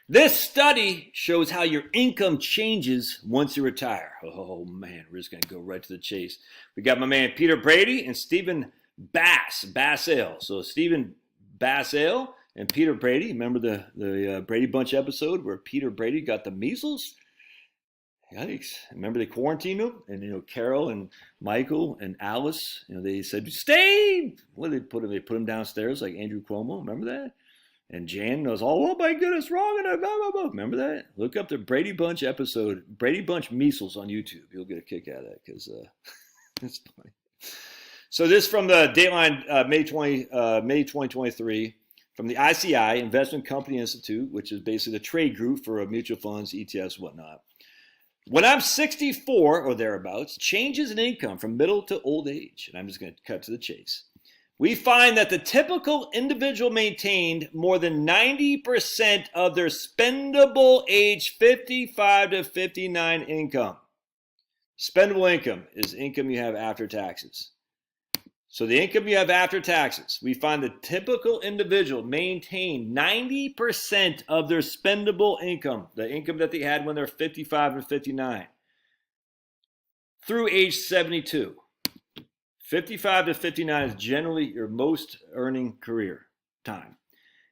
This study shows how your income changes once you retire. Oh man, we're just going to go right to the chase. We got my man Peter Brady and Stephen Bassale. So Stephen Bassale and Peter Brady. Remember the Brady Bunch episode where Peter Brady got the measles? Yikes. Remember they quarantined him? And, Carol and Michael and Alice, they said, stay. What did they put him? They put him downstairs like Andrew Cuomo. Remember that? And Jan knows, oh my goodness, wrong. And blah, blah, blah. Remember that? Look up the Brady Bunch episode, Brady Bunch measles on YouTube. You'll get a kick out of that because it's funny. So this from the Dateline May 2023 from the ICI, Investment Company Institute, which is basically the trade group for mutual funds, ETFs, whatnot. When I'm 64 or thereabouts, changes in income from middle to old age, and I'm just going to cut to the chase. We find that the typical individual maintained more than 90% of their spendable age 55 to 59 income. Spendable income is income you have after taxes. So the income you have after taxes, we find the typical individual maintained 90% of their spendable income, the income that they had when they're 55 and 59, through age 72. 55 to 59 is generally your most earning career time.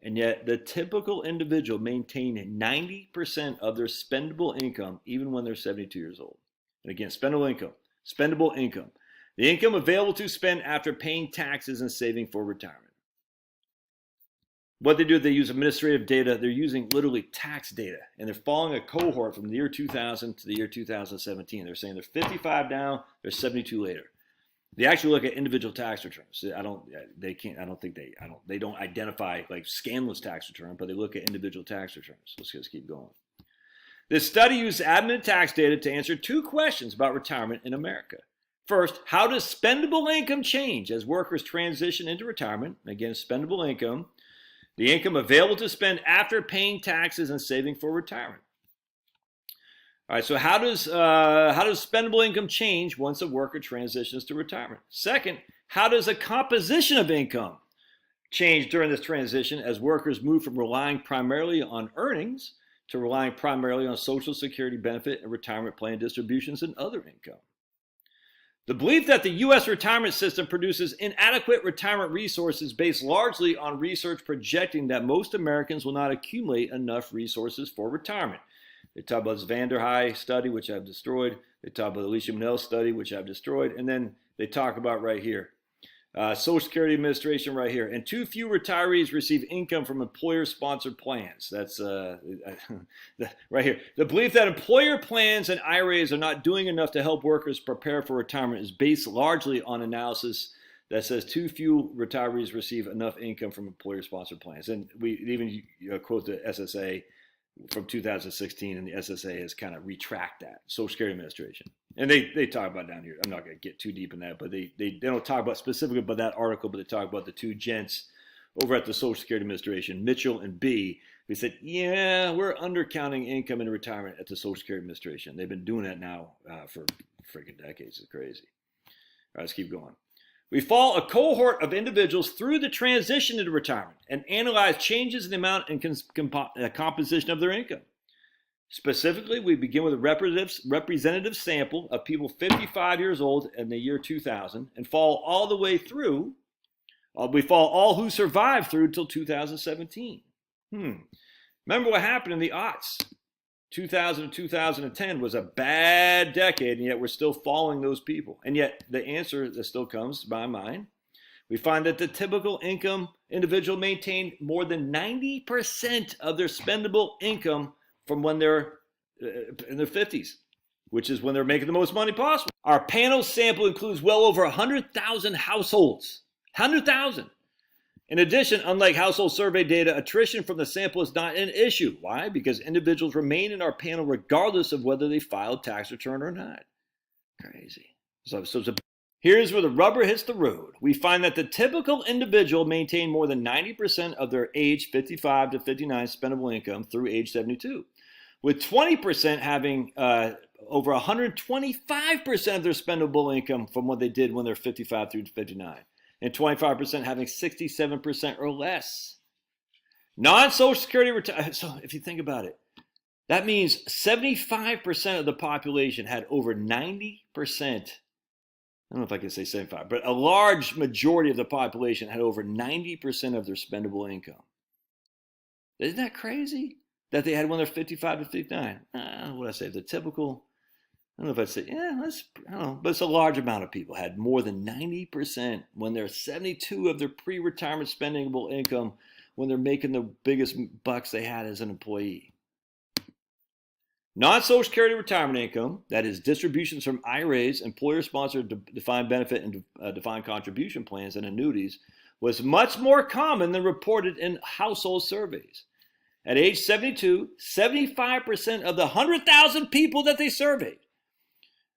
And yet the typical individual maintained 90% of their spendable income even when they're 72 years old. And again, spendable income. The income available to spend after paying taxes and saving for retirement. What they do, they use administrative data. They're using literally tax data. And they're following a cohort from the year 2000 to the year 2017. They're saying they're 55 now, they're 72 later. They actually look at individual tax returns. They don't identify like scandalous tax return, but they look at individual tax returns. Let's just keep going. This study used admin tax data to answer two questions about retirement in America. First, how does spendable income change as workers transition into retirement? Again, spendable income, the income available to spend after paying taxes and saving for retirement. All right, so how does spendable income change once a worker transitions to retirement? Second, how does the composition of income change during this transition as workers move from relying primarily on earnings to relying primarily on Social Security benefit and retirement plan distributions and other income? The belief that the U.S. retirement system produces inadequate retirement resources based largely on research projecting that most Americans will not accumulate enough resources for retirement. They talk about this Vanderhei study, which I've destroyed. They talk about the Alicia Manel study, which I've destroyed. And then they talk about right here, Social Security Administration right here. And too few retirees receive income from employer-sponsored plans. That's right here. The belief that employer plans and IRAs are not doing enough to help workers prepare for retirement is based largely on analysis that says too few retirees receive enough income from employer-sponsored plans. And we even quote the SSA from 2016, and the SSA has kind of retracted that, Social Security Administration. And they talk about down here, I'm not going to get too deep in that, but they don't talk about specifically about that article, but they talk about the two gents over at the Social Security Administration, Mitchell and B, who said, yeah, we're undercounting income in retirement at the Social Security Administration. They've been doing that now for freaking decades. It's crazy. All right, let's keep going. We follow a cohort of individuals through the transition into retirement and analyze changes in the amount and composition of their income. Specifically, we begin with a representative sample of people 55 years old in the year 2000 and follow all the way through. We follow all who survived through until 2017. Remember what happened in the aughts. 2000 to 2010 was a bad decade, and yet we're still following those people. And yet the answer that still comes to my mind, we find that the typical income individual maintained more than 90% of their spendable income from when they're in their 50s, which is when they're making the most money possible. Our panel sample includes well over 100,000 households. 100,000. In addition, unlike household survey data, attrition from the sample is not an issue. Why? Because individuals remain in our panel regardless of whether they filed tax return or not. Crazy. Here's where the rubber hits the road. We find that the typical individual maintained more than 90% of their age 55 to 59 spendable income through age 72, with 20% having over 125% of their spendable income from what they did when they're 55 through 59. And 25% having 67% or less. Non-Social Security retirement. So if you think about it, that means 75% of the population had over 90%. I don't know if I can say 75, but a large majority of the population had over 90% of their spendable income. Isn't that crazy? That they had when they're 55 to 59. What I say? The typical, I don't know if I'd say, I don't know, but it's a large amount of people had more than 90% when they're 72 of their pre-retirement spendable income when they're making the biggest bucks they had as an employee. Non-Social Security retirement income, that is distributions from IRAs, employer-sponsored defined benefit and defined contribution plans and annuities, was much more common than reported in household surveys. At age 72, 75% of the 100,000 people that they surveyed,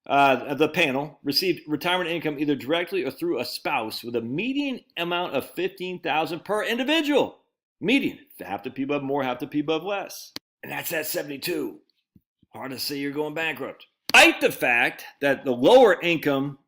the panel, received retirement income either directly or through a spouse with a median amount of $15,000 per individual. Median. Half the people have more, half the people have less. And that's at 72. Hard to say you're going bankrupt. Despite the fact that the lower income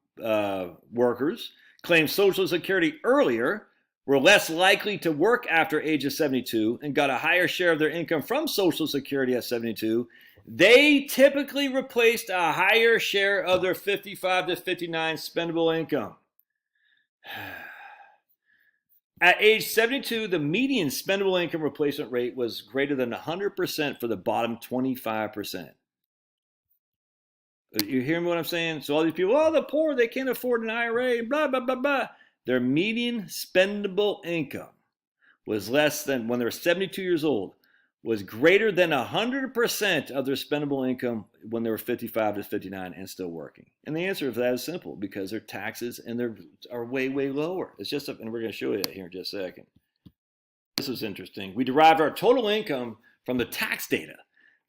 workers claimed Social Security earlier, were less likely to work after age of 72, and got a higher share of their income from Social Security at 72, they typically replaced a higher share of their 55 to 59 spendable income. At age 72, the median spendable income replacement rate was greater than 100% for the bottom 25%. You hear me what I'm saying? So all these people, the poor, they can't afford an IRA, blah, blah, blah, blah. Their median spendable income was less than, when they were 72 years old, was greater than 100% of their spendable income when they were 55 to 59 and still working. And the answer to that is simple, because their taxes are way, way lower. It's just, and we're going to show you that here in just a second. This is interesting. We derive our total income from the tax data,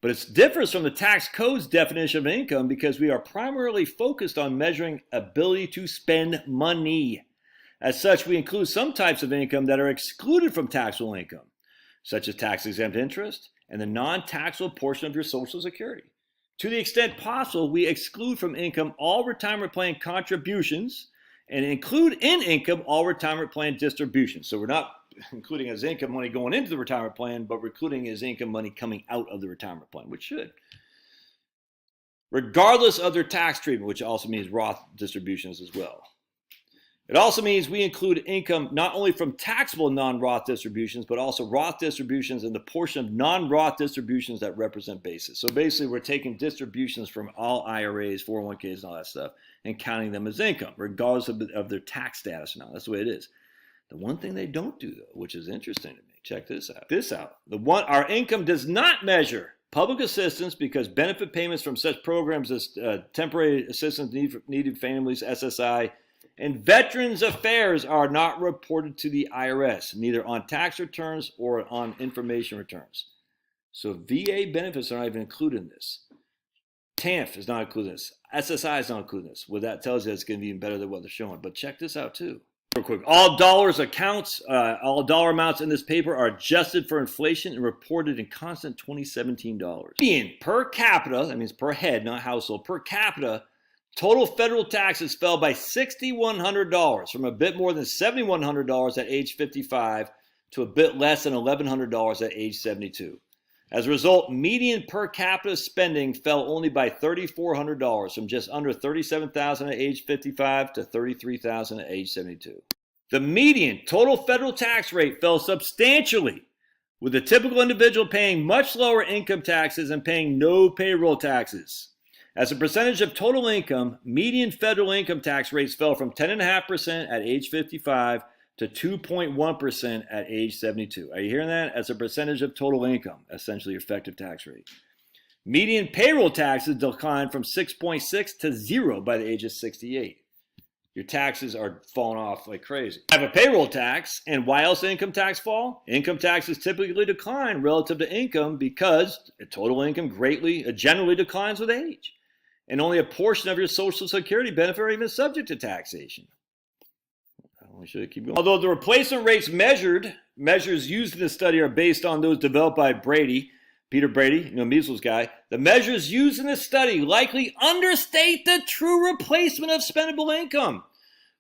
but it differs from the tax code's definition of income because we are primarily focused on measuring ability to spend money. As such, we include some types of income that are excluded from taxable income, such as tax-exempt interest and the non-taxable portion of your Social Security. To the extent possible, we exclude from income all retirement plan contributions and include in income all retirement plan distributions. So we're not including as income money going into the retirement plan, but we're including as income money coming out of the retirement plan, which should. Regardless of their tax treatment, which also means Roth distributions as well. It also means we include income not only from taxable non-Roth distributions, but also Roth distributions and the portion of non-Roth distributions that represent basis. So basically, we're taking distributions from all IRAs, 401ks, and all that stuff, and counting them as income, regardless of their tax status or not. That's the way it is. The one thing they don't do, though, which is interesting to me, check this out. Our income does not measure public assistance because benefit payments from such programs as temporary assistance needed families, SSI, and Veterans Affairs are not reported to the IRS, neither on tax returns or on information returns. So VA benefits are not even included in this. TANF is not included in this. SSI is not included in this. Well, that tells you it's going to be even better than what they're showing. But check this out too. Real quick, all dollar amounts in this paper are adjusted for inflation and reported in constant 2017 dollars. Median per capita, that means per head, not household, per capita, total federal taxes fell by $6,100 from a bit more than $7,100 at age 55 to a bit less than $1,100 at age 72. As a result, median per capita spending fell only by $3,400 from just under $37,000 at age 55 to $33,000 at age 72. The median total federal tax rate fell substantially, with the typical individual paying much lower income taxes and paying no payroll taxes. As a percentage of total income, median federal income tax rates fell from 10.5% at age 55 to 2.1% at age 72. Are you hearing that? As a percentage of total income, essentially your effective tax rate. Median payroll taxes declined from 6.6 to 0 by the age of 68. Your taxes are falling off like crazy. I have a payroll tax, and why else did income tax fall? Income taxes typically decline relative to income because total income generally declines with age. And only a portion of your Social Security benefit are even subject to taxation. We should keep going. Although the replacement rates measures used in the study are based on those developed by Peter Brady, measles guy, the measures used in this study likely understate the true replacement of spendable income.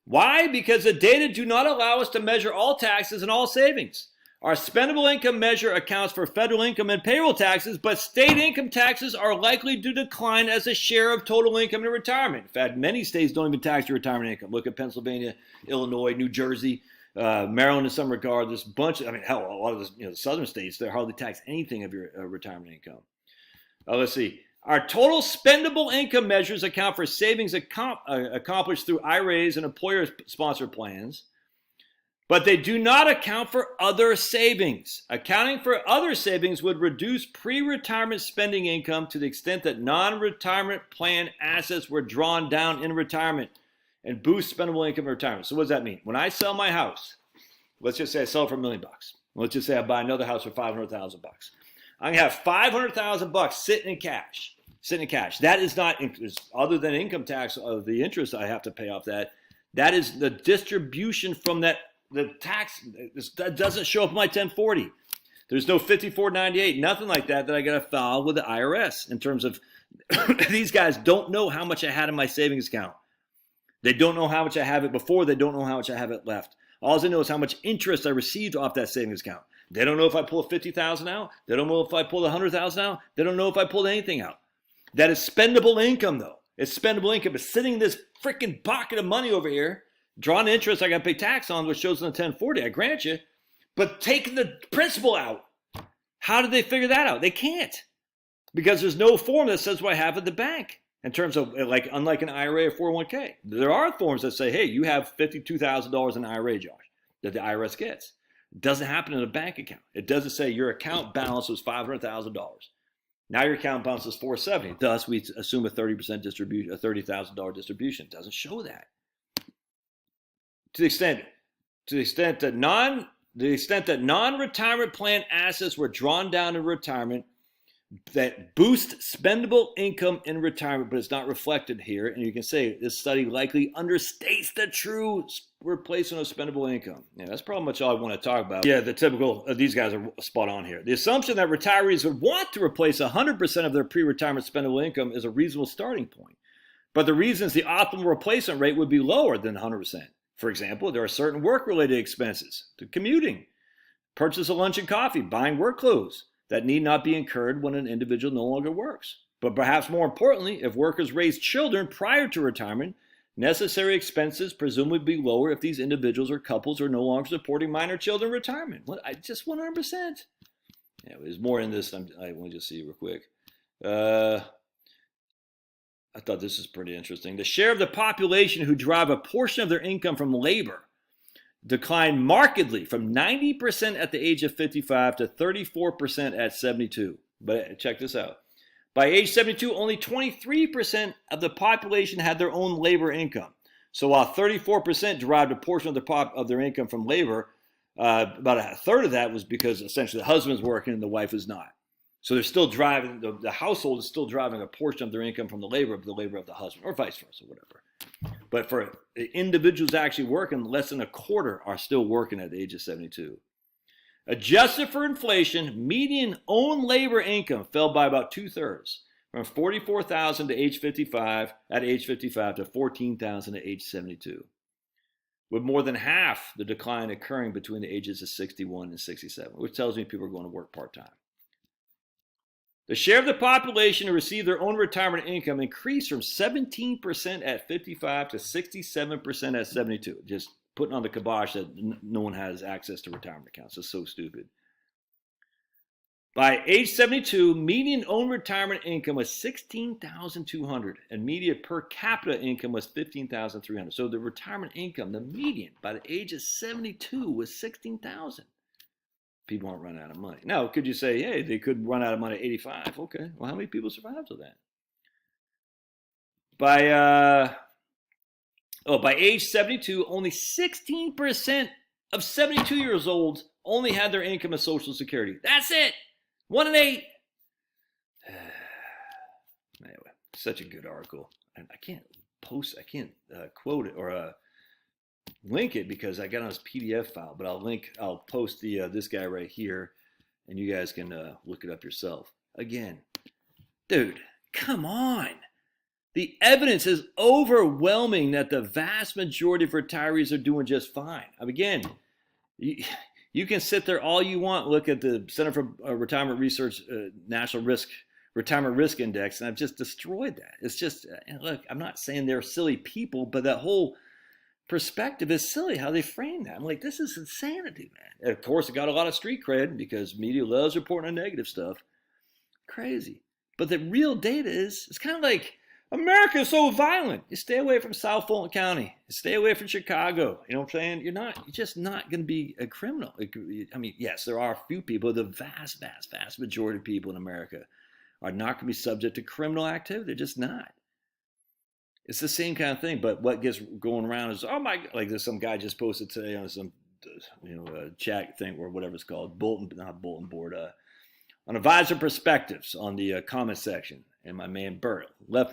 Why? Because the data do not allow us to measure all taxes and all savings. Our spendable income measure accounts for federal income and payroll taxes, but state income taxes are likely to decline as a share of total income in retirement. In fact, many states don't even tax your retirement income. Look at Pennsylvania, Illinois, New Jersey, Maryland in some regard. There's a bunch of, hell, a lot of the southern states, they hardly tax anything of your retirement income. Let's see. Our total spendable income measures account for savings accomplished through IRAs and employer-sponsored plans, but they do not account for other savings. Accounting for other savings would reduce pre-retirement spending income to the extent that non-retirement plan assets were drawn down in retirement and boost spendable income in retirement. So what does that mean? When I sell my house, let's just say I sell it for $1 million. Let's just say I buy another house for $500,000. I'm gonna have $500,000 sitting in cash. That is not, other than income tax of the interest I have to pay off that. That is the distribution from that. The tax that doesn't show up in my 1040. There's no 5498, nothing like that I got to file with the IRS in terms of these guys don't know how much I had in my savings account. They don't know how much I have it before. They don't know how much I have it left. All they know is how much interest I received off that savings account. They don't know if I pulled 50,000 out. They don't know if I pulled 100,000 out. They don't know if I pulled anything out. That is spendable income, though. It's spendable income. It's sitting in this freaking bucket of money over here. Drawing interest I got to pay tax on, which shows in the 1040, I grant you. But taking the principal out, how did they figure that out? They can't. Because there's no form that says what I have at the bank. In terms of, like, unlike an IRA or 401k. There are forms that say, hey, you have $52,000 in IRA, Josh, that the IRS gets. It doesn't happen in a bank account. It doesn't say your account balance was $500,000. Now your account balance is $470,000. Thus, we assume a 30% distribution, a $30,000 distribution. It doesn't show that. To the extent that non-retirement plan assets were drawn down in retirement, that boost spendable income in retirement, but it's not reflected here. And you can say this study likely understates the true replacement of spendable income. Yeah, that's probably much all I want to talk about. Yeah, the typical, these guys are spot on here. The assumption that retirees would want to replace 100% of their pre-retirement spendable income is a reasonable starting point. But the reasons the optimal replacement rate would be lower than 100%. For example, there are certain work-related expenses to commuting, purchase of lunch and coffee, buying work clothes that need not be incurred when an individual no longer works. But perhaps more importantly, if workers raise children prior to retirement, necessary expenses presumably be lower if these individuals or couples are no longer supporting minor children in retirement. Just 100%. Yeah, there's more in this. I want to just see real quick. I thought this is pretty interesting. The share of the population who derive a portion of their income from labor declined markedly from 90% at the age of 55 to 34% at 72. But check this out. By age 72, only 23% of the population had their own labor income. So while 34% derived a portion of their income from labor, about a third of that was because essentially the husband's working and the wife is not. So they're still driving, the household is still driving a portion of their income from the labor of the husband, or vice versa, whatever. But for individuals actually working, less than a quarter are still working at the age of 72. Adjusted for inflation, median own labor income fell by about 2/3, from $44,000 at age 55 to $14,000 at age 72, with more than half the decline occurring between the ages of 61 and 67, which tells me people are going to work part-time. The share of the population who received their own retirement income increased from 17% at 55 to 67% at 72. Just putting on the kibosh that no one has access to retirement accounts. It's so stupid. By age 72, median own retirement income was $16,200 and median per capita income was $15,300. So the retirement income, the median by the age of 72 was $16,000. People aren't running out of money. Now, could you say, hey, they could run out of money at 85? Okay, well, how many people survive to that? By age 72, only 16% of 72 years old only had their income as Social Security. That's it. 1 in 8. Anyway, such a good article. I can't quote it or link it because I got on his PDF file, but I'll post this guy right here, and you guys can look it up yourself. Again, dude, come on. The evidence is overwhelming that the vast majority of retirees are doing just fine. Again, you You can sit there all you want, look at the Center for Retirement Research Retirement Risk Index, and I've just destroyed that. It's just, look, I'm not saying they're silly people, but that whole perspective is silly, how they frame that. I'm like, this is insanity, man. And of course, it got a lot of street cred because media loves reporting on negative stuff. Crazy. But the real data is, it's kind of like, America is so violent. You stay away from South Fulton County. You stay away from Chicago. You know what I'm saying? You're just not going to be a criminal. I mean, yes, there are a few people. The vast, vast, vast majority of people in America are not going to be subject to criminal activity. They're just not. It's the same kind of thing. But what gets going around is, oh my, like there's some guy just posted today on some, chat thing or whatever it's called, not bulletin board, on advisor perspectives on the comment section. And my man Bert, I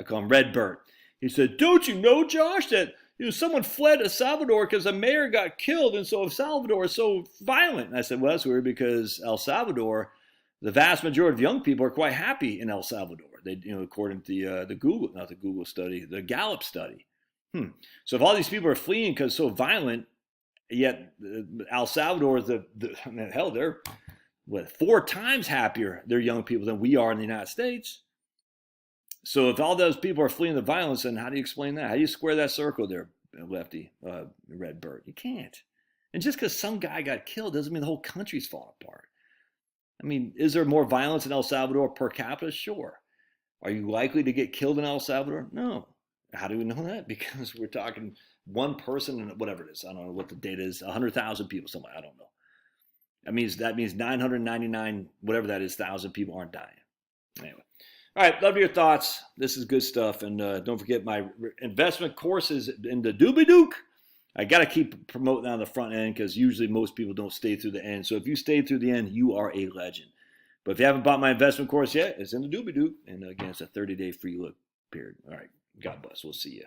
call him Red Bert. He said, don't you know, Josh, that someone fled El Salvador because a mayor got killed, and so El Salvador is so violent. And I said, well, that's weird because El Salvador, the vast majority of young people are quite happy in El Salvador. They, according to the Google study, the Gallup study. So if all these people are fleeing because it's so violent, yet El Salvador is they're 4 times happier, they're young people, than we are in the United States. So if all those people are fleeing the violence, then how do you explain that? How do you square that circle there, Lefty, Red Bird? You can't. And just because some guy got killed doesn't mean the whole country's falling apart. I mean, is there more violence in El Salvador per capita? Sure. Are you likely to get killed in El Salvador? No. How do we know that? Because we're talking one person and whatever it is. I don't know what the data is. 100,000 people, something. I don't know. That means 999, whatever that is, 1,000 people aren't dying. Anyway. All right. Love your thoughts. This is good stuff. And don't forget my investment courses in the doobie-dook. I got to keep promoting on the front end because usually most people don't stay through the end. So if you stay through the end, you are a legend. But if you haven't bought my investment course yet, it's in the doobie-dook. And again, it's a 30-day free look period. All right. God bless. We'll see you.